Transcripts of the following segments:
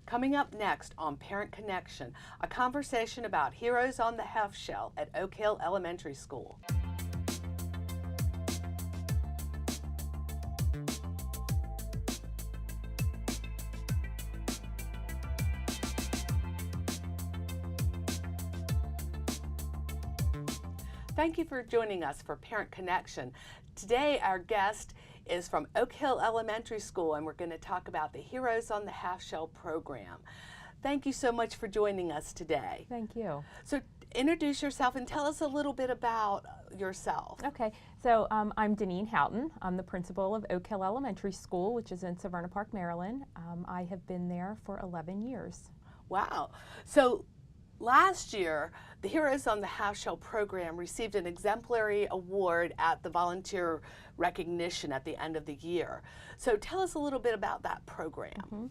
Coming up next on Parent Connection, a conversation about heroes on the half shell at Oak Hill Elementary School. Thank you for joining us for Parent Connection. Today our guest is from Oak Hill Elementary School, and we're going to talk about the Heroes on the Half Shell program. Thank you so much for joining us today. Thank you. So introduce yourself and tell us a little bit about yourself. Okay, so I'm Deneen Houghton. I'm the principal of Oak Hill Elementary School, which is in Severna Park, Maryland. I have been there for 11 years. Wow. So last year, the Heroes on the Half Shell program received an exemplary award at the volunteer recognition at the end of the year. So tell us a little bit about that program.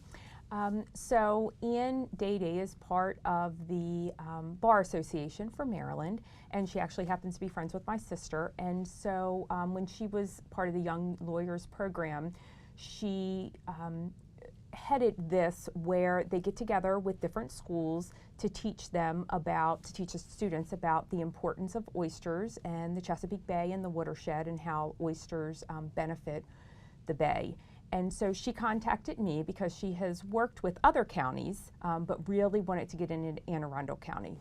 So Ian Deady is part of the Bar Association for Maryland, and she actually happens to be friends with my sister. And so when she was part of the Young Lawyers program, she headed this where they get together with different schools to teach them about, to teach the students about the importance of oysters and the Chesapeake Bay and the watershed and how oysters benefit the bay. And so she contacted me because she has worked with other counties, but really wanted to get into Anne Arundel County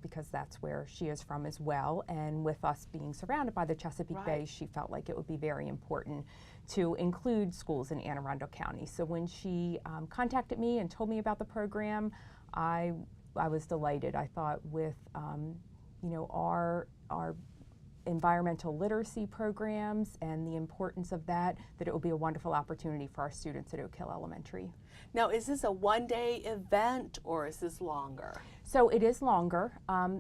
because that's where she is from as well. And with us being surrounded by the Chesapeake Bay, she felt like it would be very important to include schools in Anne Arundel County. So when she contacted me and told me about the program, I was delighted. I thought with you know, our environmental literacy programs and the importance of that it will be a wonderful opportunity for our students at Oak Hill Elementary. Now, is this a one-day event or is this longer? So it is longer.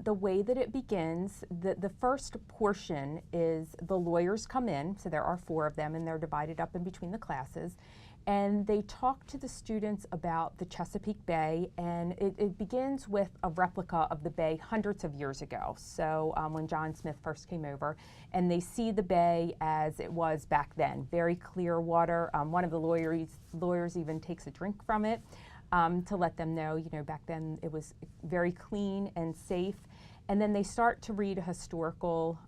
The way that it begins, the first portion is the lawyers come in, so there are 4 of them and they're divided up in between the classes, and they talk to the students about the Chesapeake Bay, and it begins with a replica of the bay hundreds of years ago. So when John Smith first came over, and they see the bay as it was back then, very clear water. One of the lawyers even takes a drink from it to let them know, you know, back then it was very clean and safe. And then they start to read a historical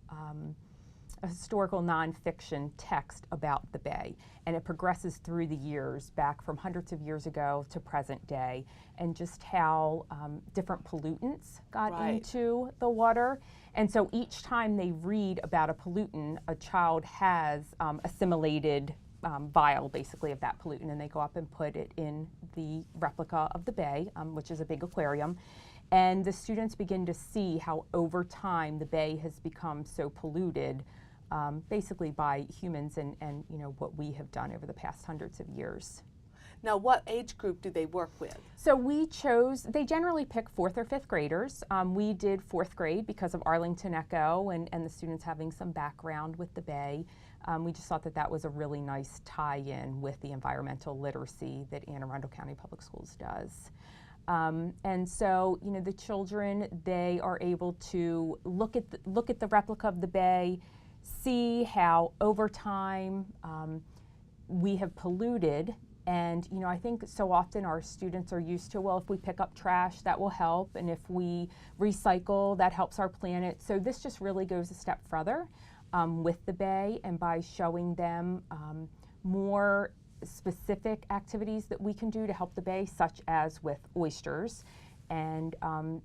nonfiction text about the bay, and it progresses through the years back from hundreds of years ago to present day, and just how different pollutants got into the water. And so each time they read about a pollutant, a child has assimilated vial basically of that pollutant, and they go up and put it in the replica of the bay, which is a big aquarium. And the students begin to see how over time the bay has become so polluted basically by humans and you know, what we have done over the past hundreds of years. Now, what age group do they work with? So we chose, they generally pick 4th or 5th graders. We did 4th grade because of Arlington Echo and the students having some background with the bay. We just thought that that was a really nice tie-in with the environmental literacy that Anne Arundel County Public Schools does. And so, you know, the children, they are able to look at the replica of the bay, see how over time we have polluted. And you know, I think so often our students are used to, well, if we pick up trash, that will help, and if we recycle, that helps our planet. So this just really goes a step further with the bay, and by showing them more specific activities that we can do to help the bay, such as with oysters, and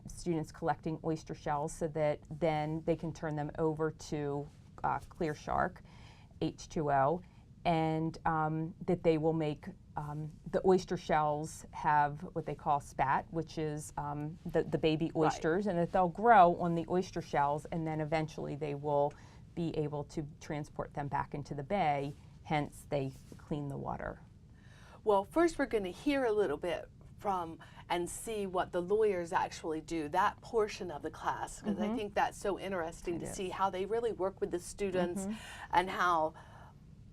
students collecting oyster shells so that then they can turn them over to ClearShark H2O, and that they will make the oyster shells have what they call spat, which is the baby oysters, and that they'll grow on the oyster shells, and then eventually they will be able to transport them back into the bay, hence they clean the water. Well, first we're going to hear a little bit from and see what the lawyers actually do, that portion of the class, because I think that's so interesting to see how they really work with the students and how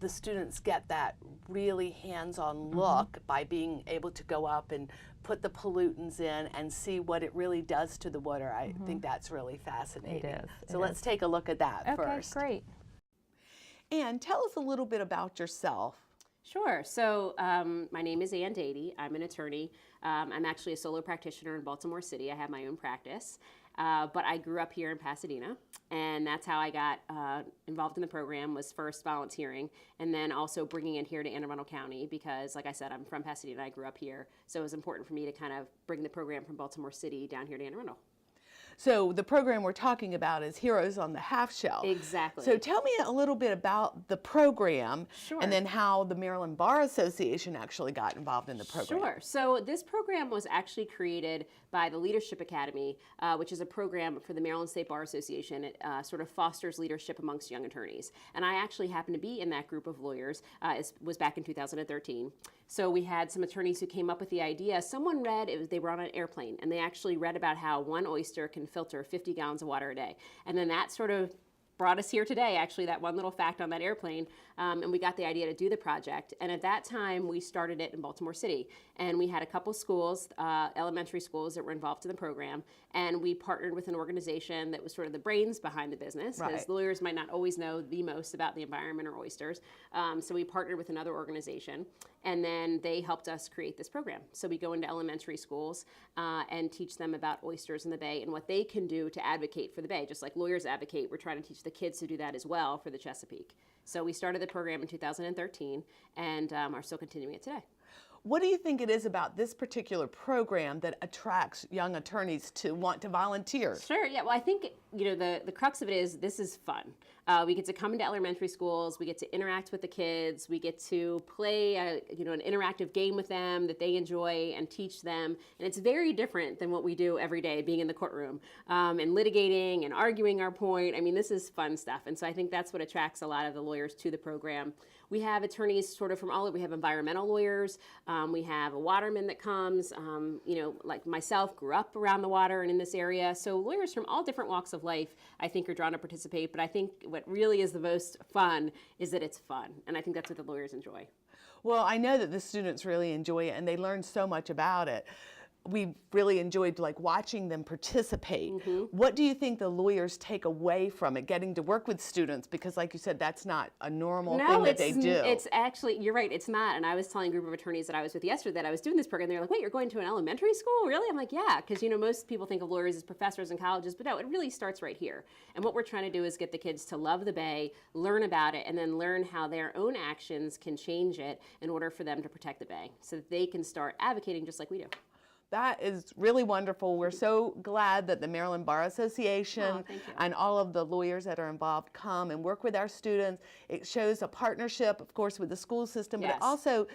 the students get that really hands-on look by being able to go up and put the pollutants in and see what it really does to the water. I think that's really fascinating. It is. So let's take a look at that first. Okay, great. And tell us a little bit about yourself. Sure. So my name is Deady. I'm an attorney. I'm actually a solo practitioner in Baltimore City. I have my own practice. But I grew up here in Pasadena, and that's how I got involved in the program, was first volunteering, and then also bringing it here to Anne Arundel County because, like I said, I'm from Pasadena. I grew up here. So it was important for me to kind of bring the program from Baltimore City down here to Anne Arundel. So the program we're talking about is Heroes on the Half Shell. Exactly. So tell me a little bit about the program. Sure. And then how the Maryland Bar Association actually got involved in the program. Sure. So this program was actually created by the Leadership Academy, which is a program for the Maryland State Bar Association. It sort of fosters leadership amongst young attorneys. And I actually happened to be in that group of lawyers. It was back in 2013. So we had some attorneys who came up with the idea. Someone read, they were on an airplane, and they actually read about how one oyster can filter 50 gallons of water a day. And then that sort of brought us here today, actually, that one little fact on that airplane, and we got the idea to do the project. And at that time, we started it in Baltimore City, and we had a couple schools, elementary schools, that were involved in the program, and we partnered with an organization that was sort of the brains behind the business, because lawyers might not always know the most about the environment or oysters. So we partnered with another organization, and then they helped us create this program. So we go into elementary schools and teach them about oysters in the Bay and what they can do to advocate for the Bay. Just like lawyers advocate, we're trying to teach the kids to do that as well for the Chesapeake. So we started the program in 2013 and are still continuing it today. What do you think it is about this particular program that attracts young attorneys to want to volunteer? Sure, yeah. Well, I think, the crux of it is this is fun. We get to come into elementary schools, we get to interact with the kids, we get to play an interactive game with them that they enjoy and teach them. And it's very different than what we do every day, being in the courtroom and litigating and arguing our point. I mean, this is fun stuff. And so I think that's what attracts a lot of the lawyers to the program. We have attorneys sort of from all over. We have environmental lawyers. We have a waterman that comes, like myself, grew up around the water and in this area. So lawyers from all different walks of life, I think, are drawn to participate. But I think what really is the most fun is that it's fun. And I think that's what the lawyers enjoy. Well, I know that the students really enjoy it and they learn so much about it. We really enjoyed watching them participate. Mm-hmm. What do you think the lawyers take away from it, getting to work with students? Because like you said, that's not a normal thing that they do. It's actually, you're right, it's not. And I was telling a group of attorneys that I was with yesterday that I was doing this program. They're like, wait, you're going to an elementary school? Really? I'm like, yeah, because most people think of lawyers as professors in colleges, but no, it really starts right here. And what we're trying to do is get the kids to love the Bay, learn about it, and then learn how their own actions can change it in order for them to protect the Bay so that they can start advocating just like we do. That is really wonderful. We're so glad that the Maryland Bar Association and all of the lawyers that are involved come and work with our students. It shows a partnership, of course, with the school system, but it also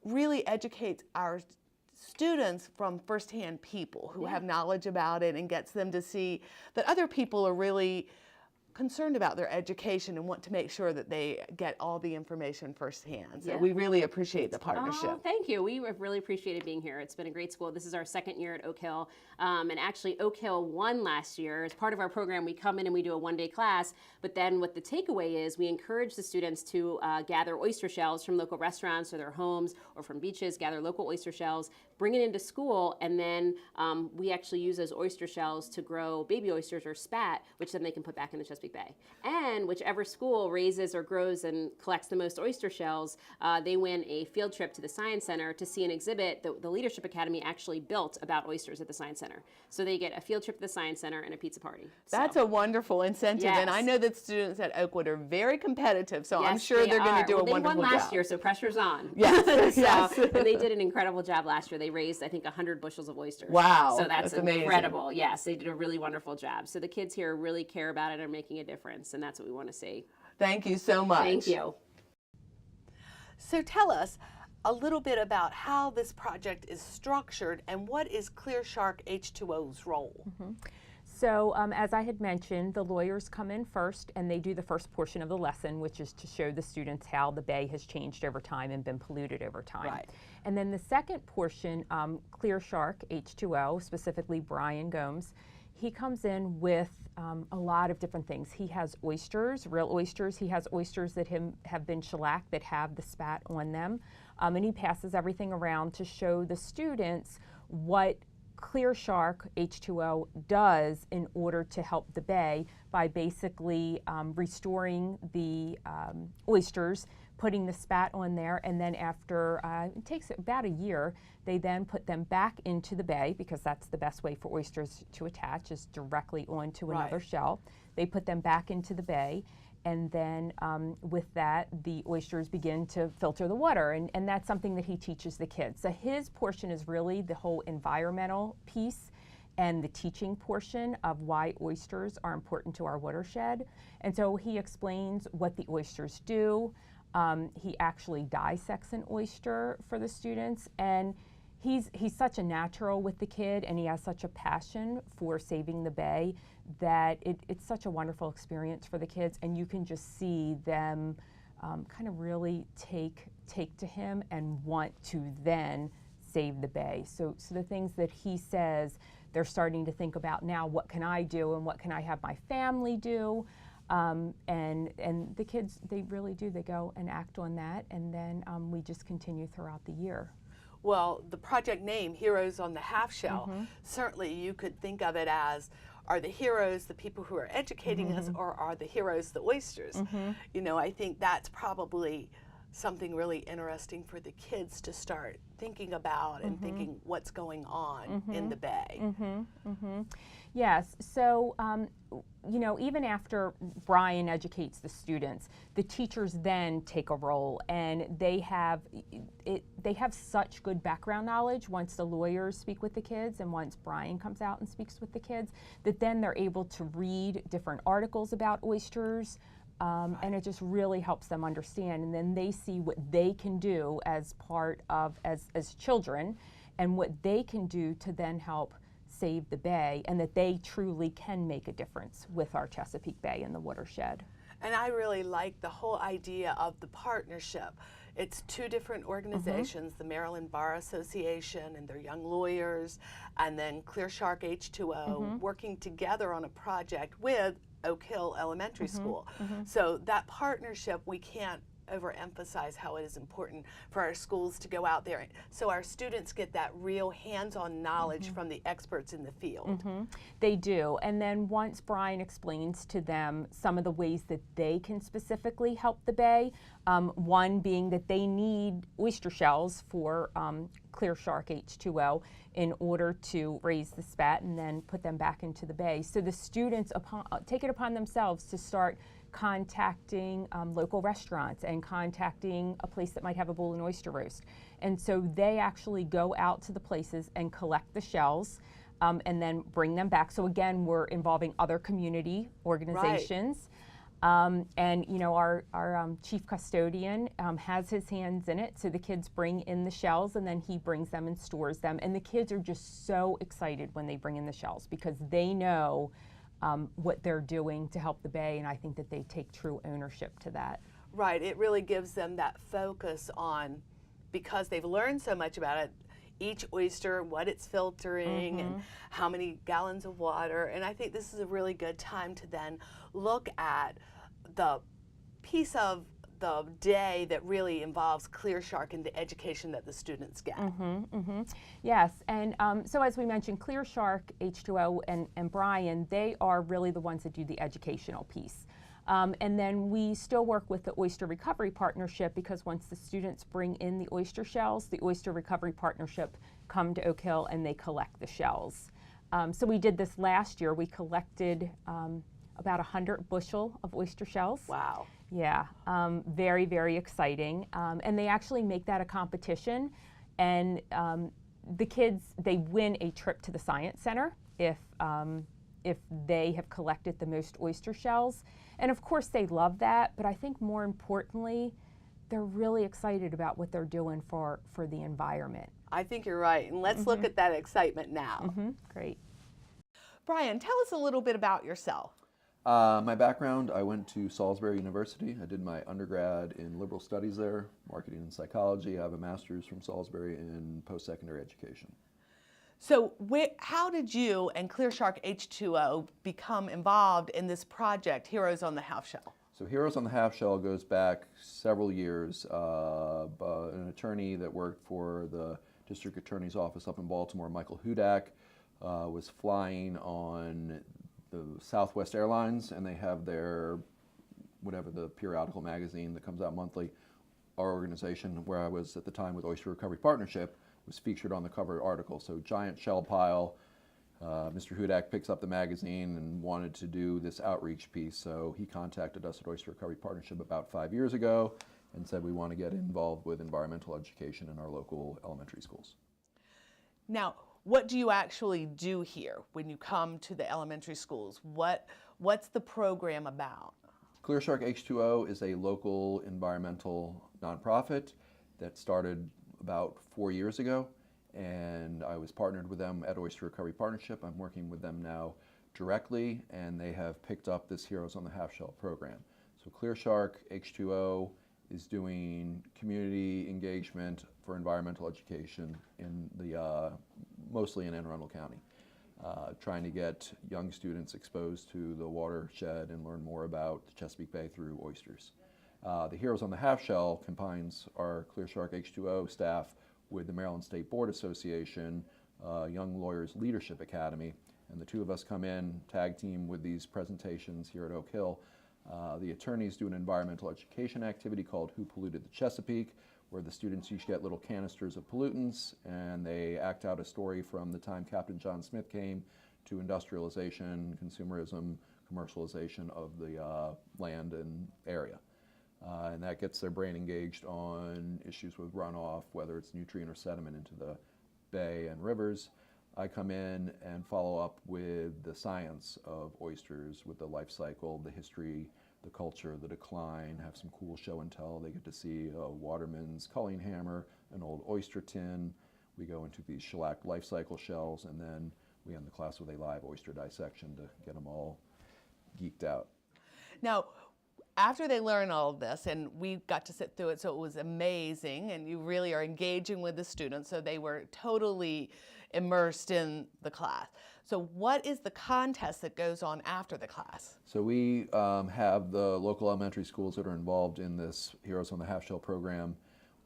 really educates our students from firsthand people who have knowledge about it and gets them to see that other people are really concerned about their education and want to make sure that they get all the information firsthand. So we really appreciate the partnership. Oh, thank you. We have really appreciated being here. It's been a great school. This is our second year at Oak Hill. And actually Oak Hill won last year. As part of our program, we come in and we do a one-day class, but then what the takeaway is, we encourage the students to gather oyster shells from local restaurants or their homes or from beaches, gather local oyster shells, bring it into school, and then we actually use those oyster shells to grow baby oysters or spat, which then they can put back in the Chesapeake Bay. And whichever school raises or grows and collects the most oyster shells, they win a field trip to the Science Center to see an exhibit that the Leadership Academy actually built about oysters at the Science Center. So they get a field trip to the Science Center and a pizza party. That's a wonderful incentive, and I know that students at Oakwood are very competitive, so I'm sure they're going to do a wonderful job. They won last year, so pressure's on. Yes, and they did an incredible job last year. They raised, I think, 100 bushels of oysters. Wow, so that's incredible. Amazing. Yes, they did a really wonderful job. So the kids here really care about it and are making a difference, and that's what we want to see. Thank you so much. Thank you. So tell us a little bit about how this project is structured and what is ClearShark H2O's role? Mm-hmm. So as I had mentioned, the lawyers come in first and they do the first portion of the lesson, which is to show the students how the Bay has changed over time and been polluted over time. Right. And then the second portion, ClearShark H2O, specifically Bryan Gomes, he comes in with a lot of different things. He has oysters, real oysters. He has oysters that have been shellacked that have the spat on them. And he passes everything around to show the students what ClearShark H2O does in order to help the Bay by basically restoring the oysters, putting the spat on there, and then after, it takes about a year, they then put them back into the bay, because that's the best way for oysters to attach, is directly onto another shell. They put them back into the bay, and then with that, the oysters begin to filter the water, and that's something that he teaches the kids. So his portion is really the whole environmental piece and the teaching portion of why oysters are important to our watershed. And so he explains what the oysters do. He actually dissects an oyster for the students, and he's such a natural with the kid, and he has such a passion for saving the bay that it's such a wonderful experience for the kids, and you can just see them kind of really take to him and want to then save the bay. So the things that he says, they're starting to think about now, what can I do and what can I have my family do? And the kids, they really do, they go and act on that, and then we just continue throughout the year. Well, the project name, Heroes on the Half Shell, certainly you could think of it as, are the heroes the people who are educating us, or are the heroes the oysters? You know, I think that's probably something really interesting for the kids to start thinking about and thinking what's going on in the bay. Yes, so you know, even after Bryan educates the students, the teachers then take a role, and they have such good background knowledge once the lawyers speak with the kids and once Bryan comes out and speaks with the kids, that then they're able to read different articles about oysters. And it just really helps them understand, and then they see what they can do as part of, as children, and what they can do to then help save the bay, and that they truly can make a difference with our Chesapeake Bay and the watershed. And I really like the whole idea of the partnership. It's two different organizations, the Maryland Bar Association and their young lawyers, and then ClearShark H2O, working together on a project with Oak Hill Elementary School. So that partnership, we can't overemphasize how it is important for our schools to go out there so our students get that real hands-on knowledge from the experts in the field. They do, and then once Bryan explains to them some of the ways that they can specifically help the bay, one being that they need oyster shells for ClearShark H2O in order to raise the spat and then put them back into the bay. So the students take it upon themselves to start contacting local restaurants and contacting a place that might have a bull and oyster roast. And so they actually go out to the places and collect the shells and then bring them back. So again, we're involving other community organizations. And you know, our chief custodian has his hands in it, so the kids bring in the shells and then he brings them and stores them, and the kids are just so excited when they bring in the shells because they know what they're doing to help the bay, and I think that they take true ownership to that. Right, it really gives them that focus on, because they've learned so much about it, each oyster, what it's filtering, and how many gallons of water, and I think this is a really good time to then look at the piece of the day that really involves ClearShark and the education that the students get. Yes, and so as we mentioned, ClearShark H2O and Bryan, they are really the ones that do the educational piece. And then we still work with the Oyster Recovery Partnership, because once the students bring in the oyster shells, the Oyster Recovery Partnership come to Oak Hill and they collect the shells. So we did this last year. We collected about 100 bushel of oyster shells. Wow. Yeah, very, very exciting. And they actually make that a competition. And the kids, they win a trip to the Science Center if they have collected the most oyster shells. And of course they love that, but I think more importantly, they're really excited about what they're doing for the environment. I think you're right, and let's look at that excitement now. Great. Bryan, tell us a little bit about yourself. My background, I went to Salisbury University. I did my undergrad in liberal studies there, marketing and psychology. I have a master's from Salisbury in post-secondary education. So how did you and ClearShark H2O become involved in this project, Heroes on the Half Shell? So Heroes on the Half Shell goes back several years. An attorney that worked for the district attorney's office up in Baltimore, Michael Hudak, was flying on the Southwest Airlines, and they have their, whatever, the periodical magazine that comes out monthly, our organization, where I was at the time with Oyster Recovery Partnership, was featured on the cover article. So giant shell pile. Mr. Hudak picks up the magazine and wanted to do this outreach piece, so he contacted us at Oyster Recovery Partnership about 5 years ago and said we want to get involved with environmental education in our local elementary schools. Now, what do you actually do here when you come to the elementary schools? What's the program about? ClearShark H2O is a local environmental nonprofit that started about 4 years ago, and I was partnered with them at Oyster Recovery Partnership. I'm working with them now directly, and they have picked up this Heroes on the Half Shell program. So ClearShark H2O is doing community engagement for environmental education in the mostly in Anne Arundel County, trying to get young students exposed to the watershed and learn more about the Chesapeake Bay through oysters. The Heroes on the Half Shell combines our ClearShark H2O staff with the Maryland State Board Association Young Lawyers Leadership Academy, and the two of us come in, tag team with these presentations here at Oak Hill. The attorneys do an environmental education activity called Who Polluted the Chesapeake, where the students each get little canisters of pollutants, and they act out a story from the time Captain John Smith came to industrialization, consumerism, commercialization of the land and area. And that gets their brain engaged on issues with runoff, whether it's nutrient or sediment into the bay and rivers. I come in and follow up with the science of oysters, with the life cycle, the history, the culture, the decline, have some cool show and tell. They get to see a waterman's culling hammer, an old oyster tin. We go into these shellac life cycle shells, and then we end the class with a live oyster dissection to get them all geeked out. Now, after they learn all of this, and we got to sit through it, so it was amazing, and you really are engaging with the students, so they were totally immersed in the class. So what is the contest that goes on after the class? So we have the local elementary schools that are involved in this Heroes on the Half Shell program.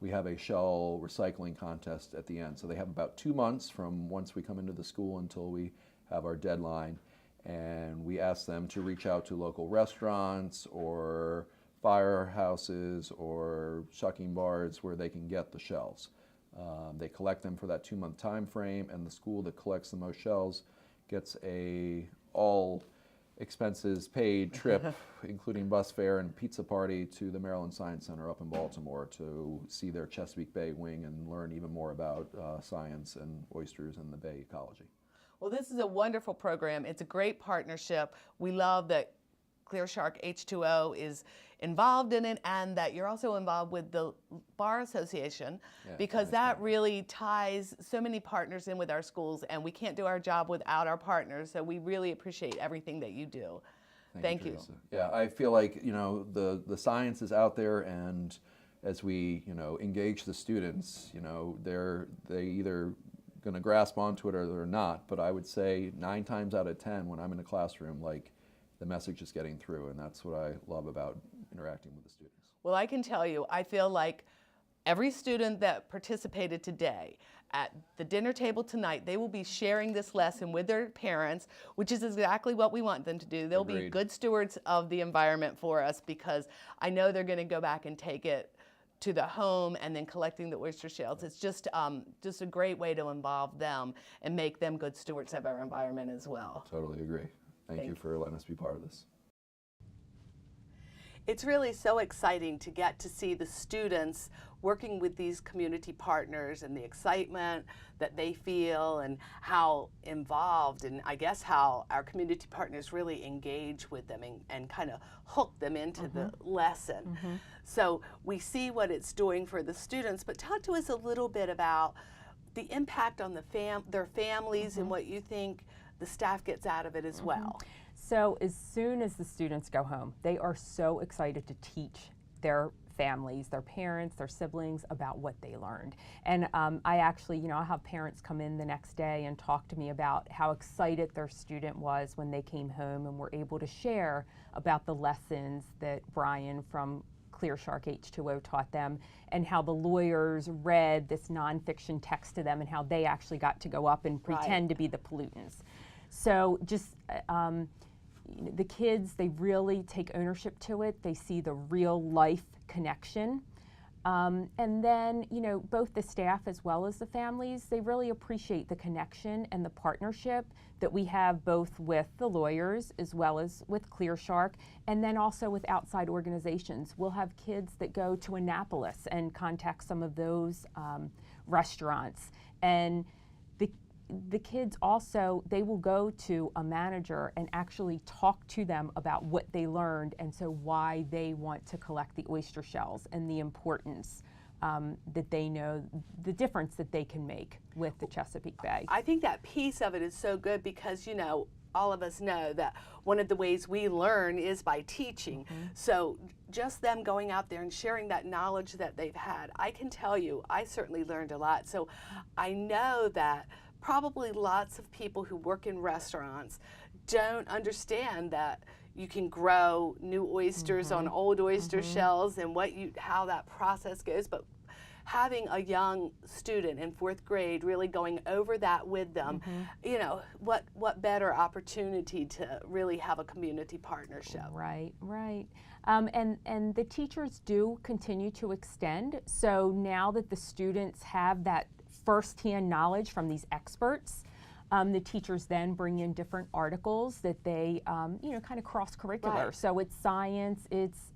We have a shell recycling contest at the end. So they have about 2 months from once we come into the school until we have our deadline. And we ask them to reach out to local restaurants or firehouses or shucking bars where they can get the shells. They collect them for that 2-month time frame, and the school that collects the most shells gets a all expenses paid trip, including bus fare and pizza party, to the Maryland Science Center up in Baltimore to see their Chesapeake Bay wing and learn even more about science and oysters and the bay ecology. Well, this is a wonderful program. It's a great partnership. We love that ClearShark H2O is involved in it, and that you're also involved with the Bar Association, because that really ties so many partners in with our schools, and we can't do our job without our partners, so we really appreciate everything that you do. Thank you. Teresa. Yeah, I feel like, you know, the science is out there, and as we, you know, engage the students, you know, they either going to grasp onto it or they're not, but I would say 9 times out of 10 when I'm in a classroom, like, the message is getting through, and that's what I love about interacting with the students. Well, I can tell you, I feel like every student that participated today at the dinner table tonight, they will be sharing this lesson with their parents, which is exactly what we want them to do. They'll be good stewards of the environment for us, because I know they're going to go back and take it to the home and then collecting the oyster shells. It's just a great way to involve them and make them good stewards of our environment as well. Totally agree. Thank you for letting us be part of this. It's really so exciting to get to see the students working with these community partners and the excitement that they feel and how involved, and I guess how our community partners really engage with them and kind of hook them into the lesson. So we see what it's doing for the students, but talk to us a little bit about the impact on their families and what you think the staff gets out of it as well. So as soon as the students go home, they are so excited to teach their families, their parents, their siblings about what they learned. And I actually, you know, I have parents come in the next day and talk to me about how excited their student was when they came home and were able to share about the lessons that Brian from ClearShark H2O taught them, and how the lawyers read this nonfiction text to them, and how they actually got to go up and pretend to be the pollutants. So just the kids, they really take ownership to it. They see the real life connection. And then, you know, both the staff as well as the families, they really appreciate the connection and the partnership that we have both with the lawyers as well as with ClearShark, and then also with outside organizations. We'll have kids that go to Annapolis and contact some of those restaurants. And the kids also, they will go to a manager and actually talk to them about what they learned, and so why they want to collect the oyster shells and the importance that they know, the difference that they can make with the Chesapeake Bay. I think that piece of it is so good because, you know, all of us know that one of the ways we learn is by teaching. So just them going out there and sharing that knowledge that they've had, I can tell you, I certainly learned a lot. So I know that probably lots of people who work in restaurants don't understand that you can grow new oysters on old oyster shells and how that process goes. But having a young student in 4th grade really going over that with them, you know, what better opportunity to really have a community partnership. Right, right. And the teachers do continue to extend. So now that the students have that first-hand knowledge from these experts, the teachers then bring in different articles that they, you know, kind of cross-curricular. Right. So it's science, it's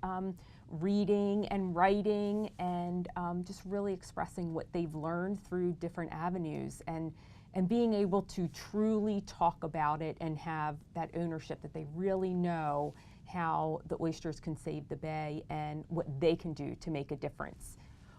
reading and writing, and just really expressing what they've learned through different avenues, and being able to truly talk about it and have that ownership that they really know how the oysters can save the bay and what they can do to make a difference.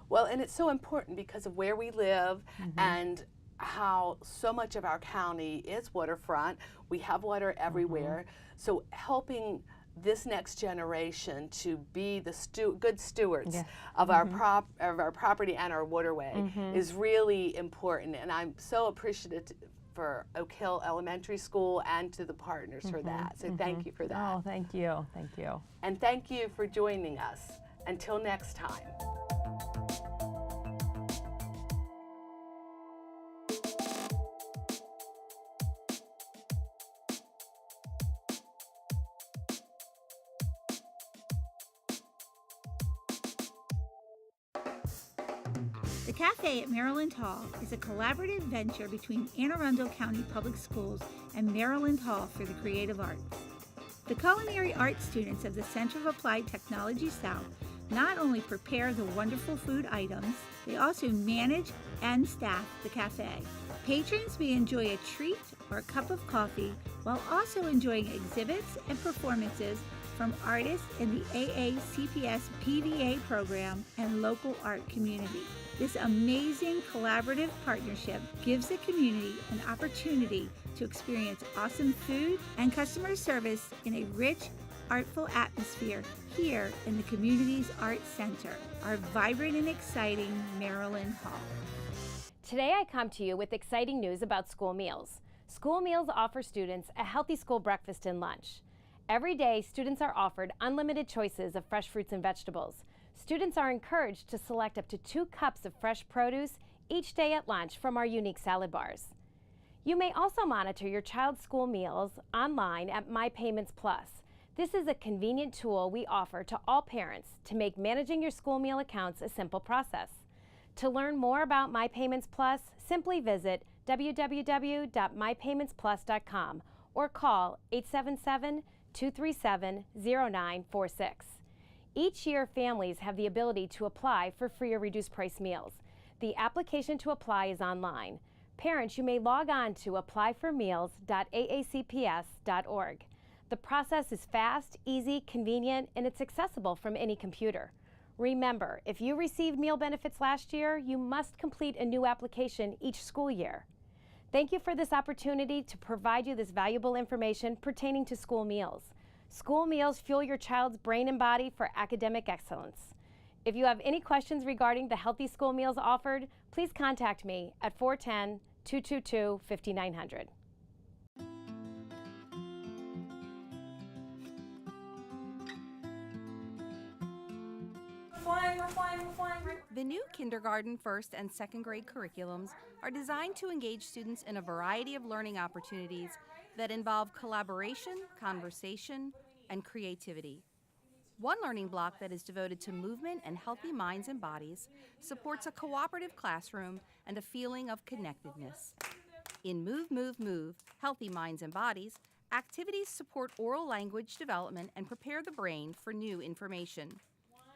Well, and it's so important because of where we live and how so much of our county is waterfront. We have water everywhere. So helping this next generation to be the good stewards of our property and our waterway is really important. And I'm so appreciative for Oak Hill Elementary School and to the partners for that. So thank you for that. Oh, thank you, thank you. And thank you for joining us. Until next time. The Cafe at Maryland Hall is a collaborative venture between Anne Arundel County Public Schools and Maryland Hall for the Creative Arts. The culinary arts students of the Center of Applied Technology South not only prepare the wonderful food items, they also manage and staff the cafe. Patrons may enjoy a treat or a cup of coffee while also enjoying exhibits and performances from artists in the AACPS PVA program and local art community. This amazing collaborative partnership gives the community an opportunity to experience awesome food and customer service in a rich, artful atmosphere here in the community's Arts Center, our vibrant and exciting Maryland Hall. Today I come to you with exciting news about school meals. School meals offer students a healthy school breakfast and lunch. Every day, students are offered unlimited choices of fresh fruits and vegetables. Students are encouraged to select up to 2 cups of fresh produce each day at lunch from our unique salad bars. You may also monitor your child's school meals online at My Payments Plus. This is a convenient tool we offer to all parents to make managing your school meal accounts a simple process. To learn more about My Payments Plus, simply visit www.mypaymentsplus.com or call 877-237-0946. Each year, families have the ability to apply for free or reduced price meals. The application to apply is online. Parents, you may log on to applyformeals.aacps.org. The process is fast, easy, convenient, and it's accessible from any computer. Remember, if you received meal benefits last year, you must complete a new application each school year. Thank you for this opportunity to provide you this valuable information pertaining to school meals. School meals fuel your child's brain and body for academic excellence. If you have any questions regarding the healthy school meals offered, please contact me at 410-222-5900. The new kindergarten, first, and second grade curriculums are designed to engage students in a variety of learning opportunities that involve collaboration, conversation, and creativity. One learning block that is devoted to movement and healthy minds and bodies supports a cooperative classroom and a feeling of connectedness. In Move, Move, Move, Healthy Minds and Bodies, activities support oral language development and prepare the brain for new information.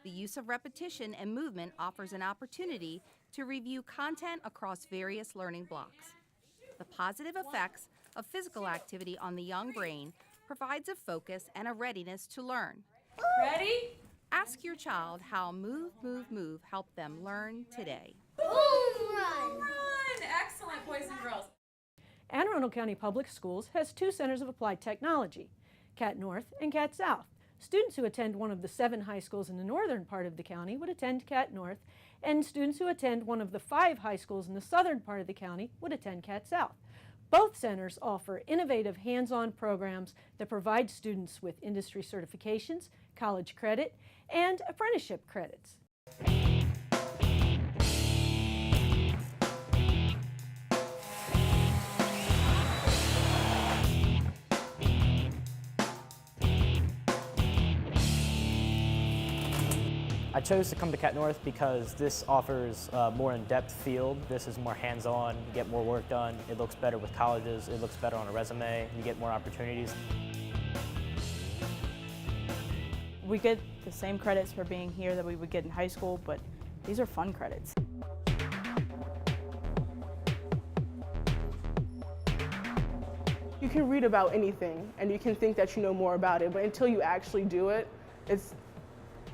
The use of repetition and movement offers an opportunity to review content across various learning blocks. The positive effects of physical activity on the young brain provides a focus and a readiness to learn. Ready? Ask your child how Move, Move, Move helped them learn today. Run! Excellent, boys and girls. Anne Arundel County Public Schools has 2 centers of applied technology, Cat North and Cat South. Students who attend one of the 7 high schools in the northern part of the county would attend Cat North, and students who attend one of the 5 high schools in the southern part of the county would attend Cat South. Both centers offer innovative hands-on programs that provide students with industry certifications, college credit, and apprenticeship credits. I chose to come to Cat North because this offers a more in-depth field. This is more hands-on, you get more work done. It looks better with colleges, it looks better on a resume, you get more opportunities. We get the same credits for being here that we would get in high school, but these are fun credits. You can read about anything and you can think that you know more about it, but until you actually do it, it's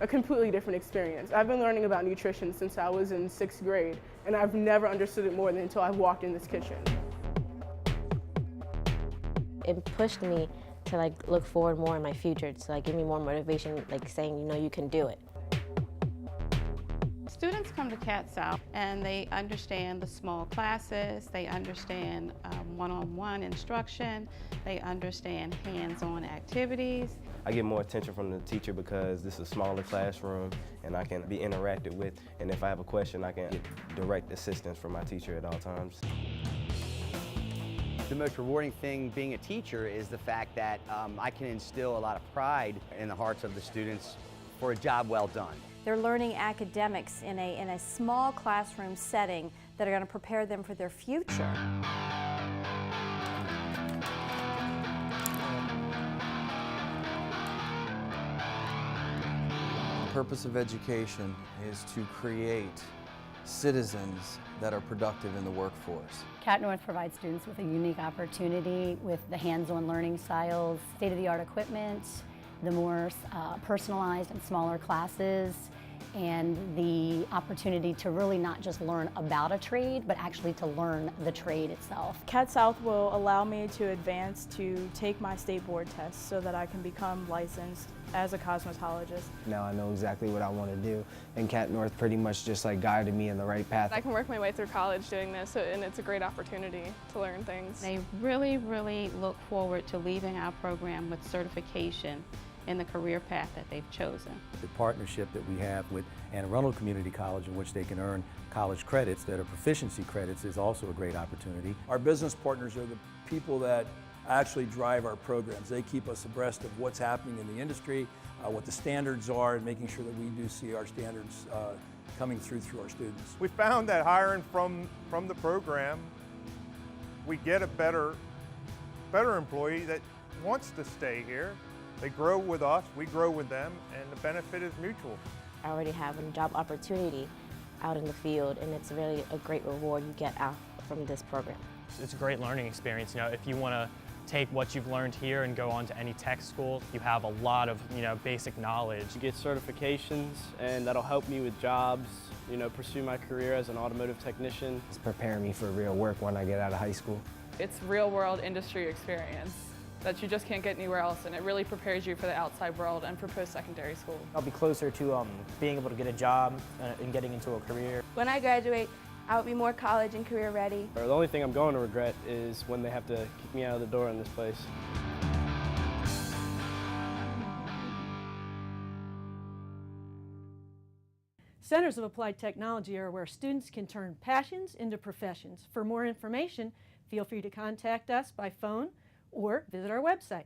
a completely different experience. I've been learning about nutrition since I was in 6th grade, and I've never understood it more than until I've walked in this kitchen. It pushed me to look forward more in my future, to give me more motivation, saying, you know, you can do it. Students come to Cat South and they understand the small classes, they understand one-on-one instruction, they understand hands-on activities. I get more attention from the teacher because this is a smaller classroom and I can be interacted with, and if I have a question I can get direct assistance from my teacher at all times. The most rewarding thing being a teacher is the fact that I can instill a lot of pride in the hearts of the students for a job well done. They're learning academics in a small classroom setting that are going to prepare them for their future. The purpose of education is to create citizens that are productive in the workforce. Cat North provides students with a unique opportunity with the hands-on learning styles, state-of-the-art equipment, the more personalized and smaller classes, and the opportunity to really not just learn about a trade, but actually to learn the trade itself. Cat South will allow me to advance to take my state board tests so that I can become licensed as a cosmetologist. Now I know exactly what I want to do, and Cat North pretty much just guided me in the right path. I can work my way through college doing this, and it's a great opportunity to learn things. They really, really look forward to leaving our program with certification in the career path that they've chosen. The partnership that we have with Anne Arundel Community College, in which they can earn college credits that are proficiency credits, is also a great opportunity. Our business partners are the people that actually drive our programs. They keep us abreast of what's happening in the industry, what the standards are, and making sure that we do see our standards coming through our students. We found that hiring from the program, we get a better employee that wants to stay here. They grow with us, we grow with them, and the benefit is mutual. I already have a job opportunity out in the field, and it's really a great reward you get out from this program. It's a great learning experience. You know, if you want to take what you've learned here and go on to any tech school, you have a lot of, basic knowledge. You get certifications, and that'll help me with jobs, pursue my career as an automotive technician. It's preparing me for real work when I get out of high school. It's real-world industry experience that you just can't get anywhere else, and it really prepares you for the outside world and for post-secondary school. I'll be closer to being able to get a job and getting into a career. When I graduate, I'll be more college and career ready. The only thing I'm going to regret is when they have to kick me out of the door in this place. Centers of Applied Technology are where students can turn passions into professions. For more information, feel free to contact us by phone or visit our website.